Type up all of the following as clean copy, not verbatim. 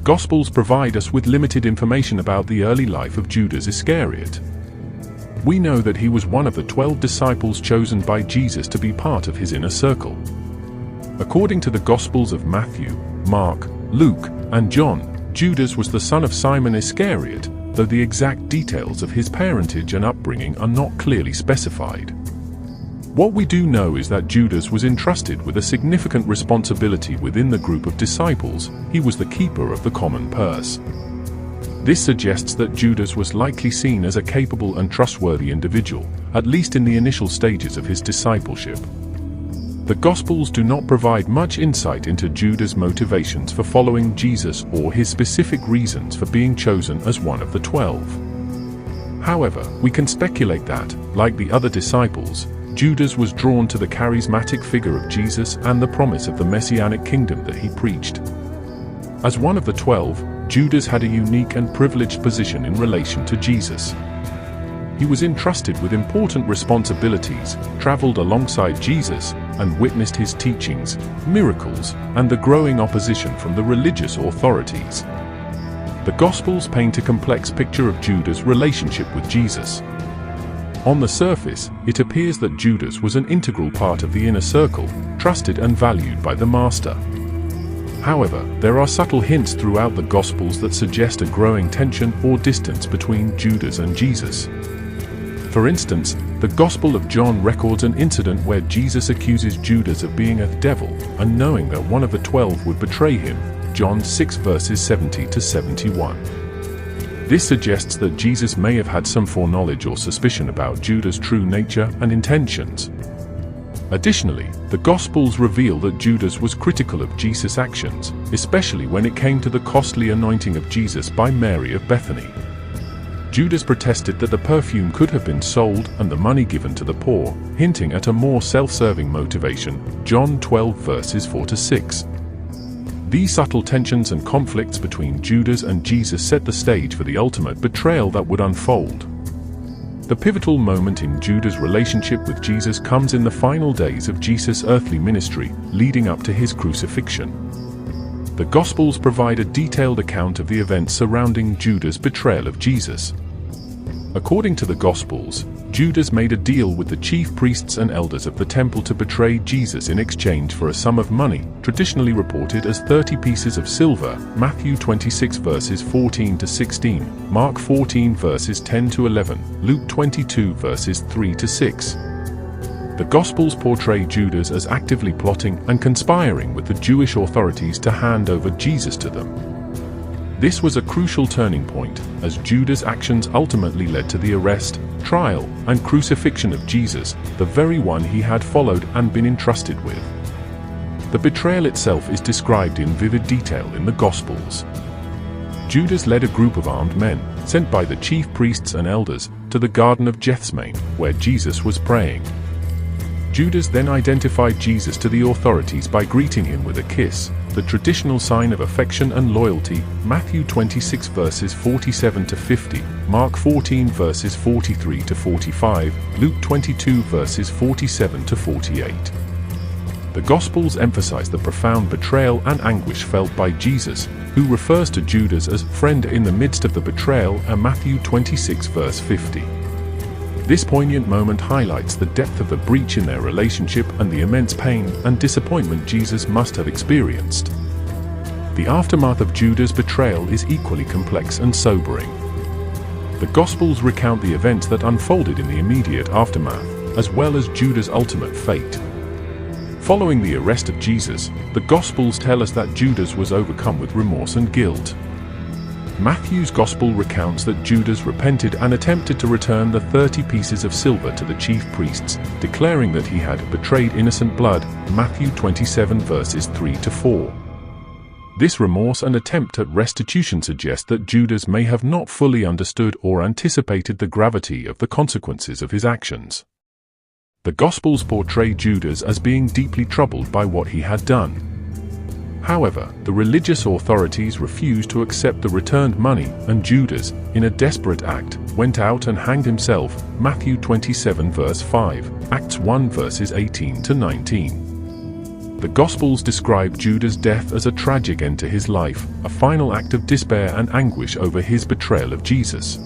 Gospels provide us with limited information about the early life of Judas Iscariot. We know that he was one of the 12 disciples chosen by Jesus to be part of his inner circle. According to the Gospels of Matthew, Mark, Luke, and John, Judas was the son of Simon Iscariot, though the exact details of his parentage and upbringing are not clearly specified. What we do know is that Judas was entrusted with a significant responsibility within the group of disciples. He was the keeper of the common purse. This suggests that Judas was likely seen as a capable and trustworthy individual, at least in the initial stages of his discipleship. The Gospels do not provide much insight into Judas' motivations for following Jesus or his specific reasons for being chosen as one of the 12. However, we can speculate that, like the other disciples, Judas was drawn to the charismatic figure of Jesus and the promise of the messianic kingdom that he preached. As one of the 12, Judas had a unique and privileged position in relation to Jesus. He was entrusted with important responsibilities, traveled alongside Jesus, and witnessed his teachings, miracles, and the growing opposition from the religious authorities. The Gospels paint a complex picture of Judas' relationship with Jesus. On the surface, it appears that Judas was an integral part of the inner circle, trusted and valued by the Master. However, there are subtle hints throughout the Gospels that suggest a growing tension or distance between Judas and Jesus. For instance, the Gospel of John records an incident where Jesus accuses Judas of being a devil and knowing that one of the 12 would betray him, John 6 verses 70 to 71. This suggests that Jesus may have had some foreknowledge or suspicion about Judas' true nature and intentions. Additionally, the Gospels reveal that Judas was critical of Jesus' actions, especially when it came to the costly anointing of Jesus by Mary of Bethany. Judas protested that the perfume could have been sold and the money given to the poor, hinting at a more self-serving motivation, John 12 verses 4 to 6. These subtle tensions and conflicts between Judas and Jesus set the stage for the ultimate betrayal that would unfold. The pivotal moment in Judas' relationship with Jesus comes in the final days of Jesus' earthly ministry, leading up to his crucifixion. The Gospels provide a detailed account of the events surrounding Judas' betrayal of Jesus. According to the Gospels, Judas made a deal with the chief priests and elders of the temple to betray Jesus in exchange for a sum of money, traditionally reported as 30 pieces of silver, Matthew 26 verses 14 to 16, Mark 14 verses 10 to 11, Luke 22 verses 3 to 6. The Gospels portray Judas as actively plotting and conspiring with the Jewish authorities to hand over Jesus to them. This was a crucial turning point, as Judas' actions ultimately led to the arrest, trial, and crucifixion of Jesus, the very one he had followed and been entrusted with. The betrayal itself is described in vivid detail in the Gospels. Judas led a group of armed men, sent by the chief priests and elders, to the Garden of Gethsemane, where Jesus was praying. Judas then identified Jesus to the authorities by greeting him with a kiss, the traditional sign of affection and loyalty, Matthew 26 verses 47 to 50, Mark 14 verses 43 to 45, Luke 22 verses 47 to 48. The Gospels emphasize the profound betrayal and anguish felt by Jesus, who refers to Judas as friend in the midst of the betrayal, and Matthew 26 verse 50. This poignant moment highlights the depth of the breach in their relationship and the immense pain and disappointment Jesus must have experienced. The aftermath of Judas' betrayal is equally complex and sobering. The Gospels recount the events that unfolded in the immediate aftermath, as well as Judas' ultimate fate. Following the arrest of Jesus, the Gospels tell us that Judas was overcome with remorse and guilt. Matthew's Gospel recounts that Judas repented and attempted to return the 30 pieces of silver to the chief priests, declaring that he had betrayed innocent blood, Matthew 27 verses 3 to 4. This remorse and attempt at restitution suggest that Judas may have not fully understood or anticipated the gravity of the consequences of his actions. The Gospels portray Judas as being deeply troubled by what he had done. However, the religious authorities refused to accept the returned money, and Judas, in a desperate act, went out and hanged himself, Matthew 27 verse 5, Acts 1 verses 18 to 19. The Gospels describe Judas' death as a tragic end to his life, a final act of despair and anguish over his betrayal of Jesus.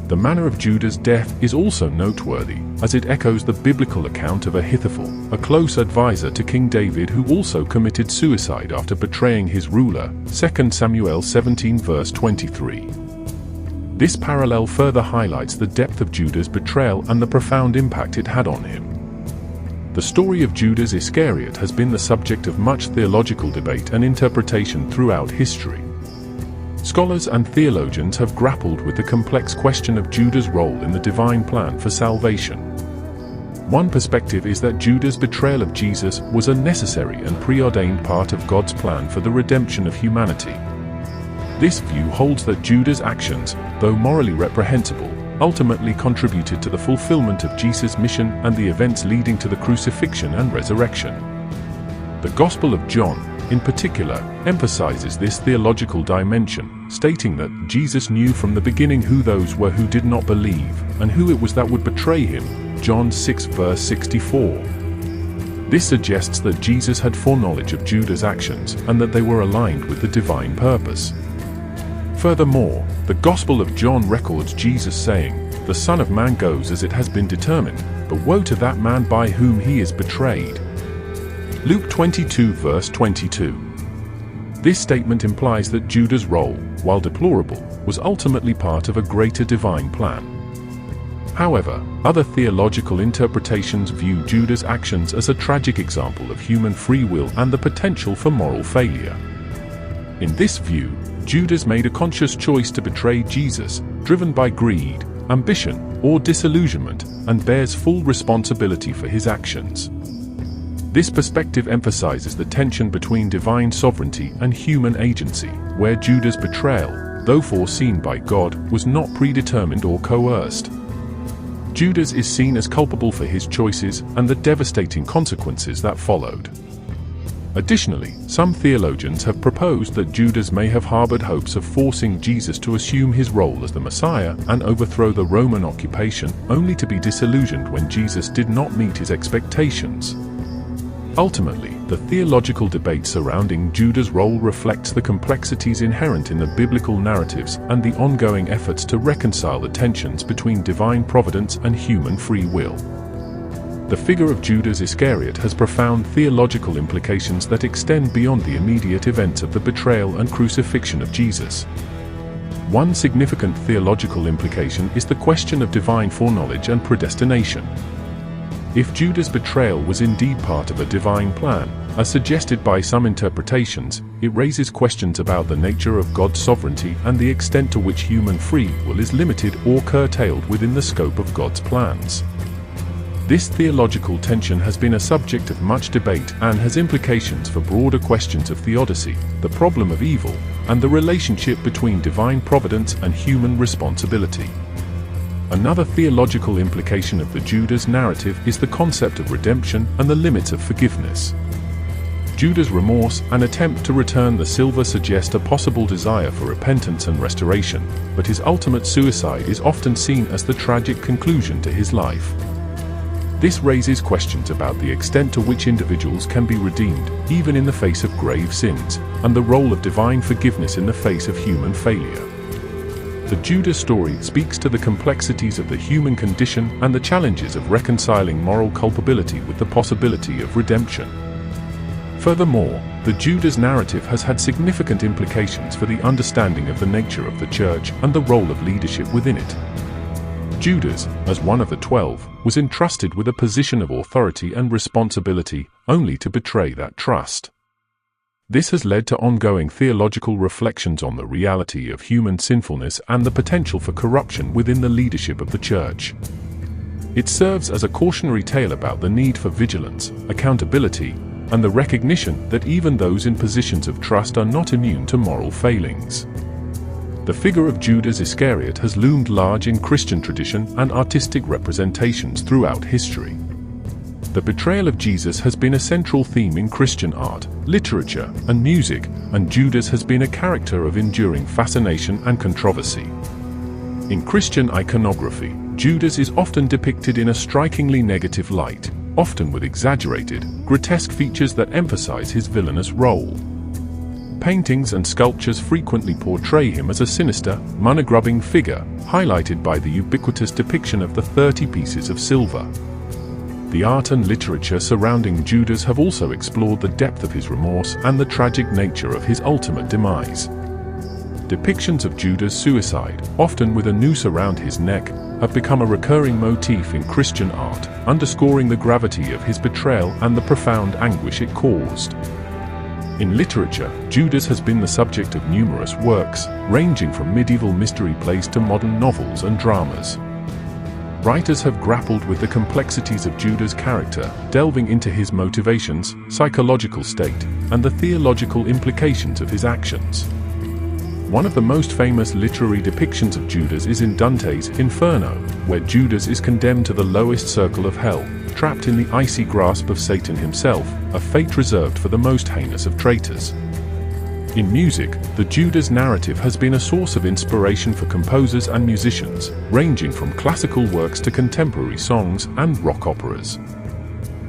The manner of Judas' death is also noteworthy, as it echoes the biblical account of Ahithophel, a close advisor to King David who also committed suicide after betraying his ruler, 2 Samuel 17 verse 23. This parallel further highlights the depth of Judas' betrayal and the profound impact it had on him. The story of Judas Iscariot has been the subject of much theological debate and interpretation throughout history. Scholars and theologians have grappled with the complex question of Judas' role in the divine plan for salvation. One perspective is that Judas' betrayal of Jesus was a necessary and preordained part of God's plan for the redemption of humanity. This view holds that Judas' actions, though morally reprehensible, ultimately contributed to the fulfillment of Jesus' mission and the events leading to the crucifixion and resurrection. The Gospel of John, in particular, emphasizes this theological dimension, stating that Jesus knew from the beginning who those were who did not believe, and who it was that would betray him, John 6 verse 64. This suggests that Jesus had foreknowledge of Judas' actions and that they were aligned with the divine purpose. Furthermore, the Gospel of John records Jesus saying, "The Son of Man goes as it has been determined, but woe to that man by whom he is betrayed." Luke 22 verse 22. This statement implies that Judas' role, while deplorable, was ultimately part of a greater divine plan. However, other theological interpretations view Judas' actions as a tragic example of human free will and the potential for moral failure. In this view, Judas made a conscious choice to betray Jesus, driven by greed, ambition, or disillusionment, and bears full responsibility for his actions. This perspective emphasizes the tension between divine sovereignty and human agency, where Judas' betrayal, though foreseen by God, was not predetermined or coerced. Judas is seen as culpable for his choices and the devastating consequences that followed. Additionally, some theologians have proposed that Judas may have harbored hopes of forcing Jesus to assume his role as the Messiah and overthrow the Roman occupation, only to be disillusioned when Jesus did not meet his expectations. Ultimately, the theological debate surrounding Judas' role reflects the complexities inherent in the biblical narratives and the ongoing efforts to reconcile the tensions between divine providence and human free will. The figure of Judas Iscariot has profound theological implications that extend beyond the immediate events of the betrayal and crucifixion of Jesus. One significant theological implication is the question of divine foreknowledge and predestination. If Judas' betrayal was indeed part of a divine plan, as suggested by some interpretations, it raises questions about the nature of God's sovereignty and the extent to which human free will is limited or curtailed within the scope of God's plans. This theological tension has been a subject of much debate and has implications for broader questions of theodicy, the problem of evil, and the relationship between divine providence and human responsibility. Another theological implication of the Judas narrative is the concept of redemption and the limits of forgiveness. Judas' remorse and attempt to return the silver suggest a possible desire for repentance and restoration, but his ultimate suicide is often seen as the tragic conclusion to his life. This raises questions about the extent to which individuals can be redeemed, even in the face of grave sins, and the role of divine forgiveness in the face of human failure. The Judas story speaks to the complexities of the human condition and the challenges of reconciling moral culpability with the possibility of redemption. Furthermore, the Judas narrative has had significant implications for the understanding of the nature of the church and the role of leadership within it. Judas, as one of the 12, was entrusted with a position of authority and responsibility, only to betray that trust. This has led to ongoing theological reflections on the reality of human sinfulness and the potential for corruption within the leadership of the church. It serves as a cautionary tale about the need for vigilance, accountability, and the recognition that even those in positions of trust are not immune to moral failings. The figure of Judas Iscariot has loomed large in Christian tradition and artistic representations throughout history. The betrayal of Jesus has been a central theme in Christian art, literature, and music, and Judas has been a character of enduring fascination and controversy. In Christian iconography, Judas is often depicted in a strikingly negative light, often with exaggerated, grotesque features that emphasize his villainous role. Paintings and sculptures frequently portray him as a sinister, money-grubbing figure, highlighted by the ubiquitous depiction of the 30 pieces of silver. The art and literature surrounding Judas have also explored the depth of his remorse and the tragic nature of his ultimate demise. Depictions of Judas' suicide, often with a noose around his neck, have become a recurring motif in Christian art, underscoring the gravity of his betrayal and the profound anguish it caused. In literature, Judas has been the subject of numerous works, ranging from medieval mystery plays to modern novels and dramas. Writers have grappled with the complexities of Judas' character, delving into his motivations, psychological state, and the theological implications of his actions. One of the most famous literary depictions of Judas is in Dante's Inferno, where Judas is condemned to the lowest circle of hell, trapped in the icy grasp of Satan himself, a fate reserved for the most heinous of traitors. In music, the Judas narrative has been a source of inspiration for composers and musicians, ranging from classical works to contemporary songs and rock operas.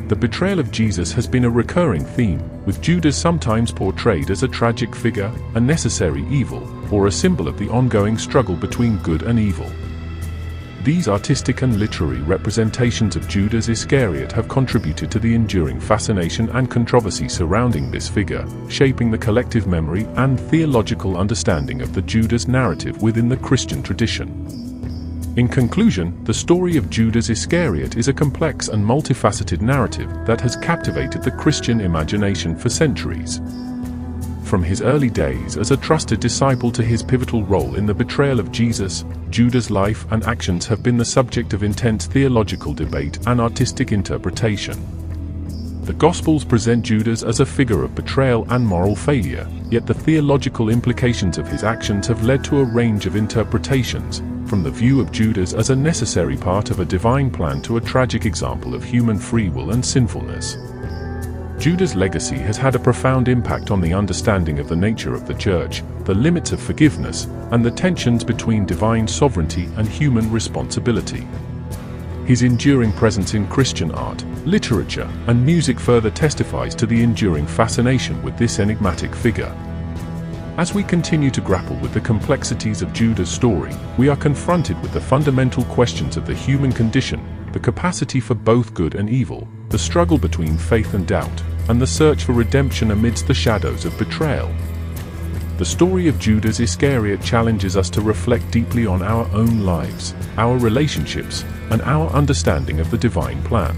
The betrayal of Jesus has been a recurring theme, with Judas sometimes portrayed as a tragic figure, a necessary evil, or a symbol of the ongoing struggle between good and evil. These artistic and literary representations of Judas Iscariot have contributed to the enduring fascination and controversy surrounding this figure, shaping the collective memory and theological understanding of the Judas narrative within the Christian tradition. In conclusion, the story of Judas Iscariot is a complex and multifaceted narrative that has captivated the Christian imagination for centuries. From his early days as a trusted disciple to his pivotal role in the betrayal of Jesus, Judas' life and actions have been the subject of intense theological debate and artistic interpretation. The Gospels present Judas as a figure of betrayal and moral failure, yet the theological implications of his actions have led to a range of interpretations, from the view of Judas as a necessary part of a divine plan to a tragic example of human free will and sinfulness. Judas' legacy has had a profound impact on the understanding of the nature of the Church, the limits of forgiveness, and the tensions between divine sovereignty and human responsibility. His enduring presence in Christian art, literature, and music further testifies to the enduring fascination with this enigmatic figure. As we continue to grapple with the complexities of Judas' story, we are confronted with the fundamental questions of the human condition, the capacity for both good and evil, the struggle between faith and doubt, and the search for redemption amidst the shadows of betrayal. The story of Judas Iscariot challenges us to reflect deeply on our own lives, our relationships, and our understanding of the divine plan.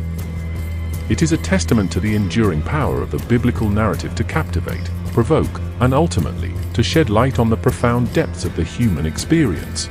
It is a testament to the enduring power of the biblical narrative to captivate, provoke, and ultimately, to shed light on the profound depths of the human experience.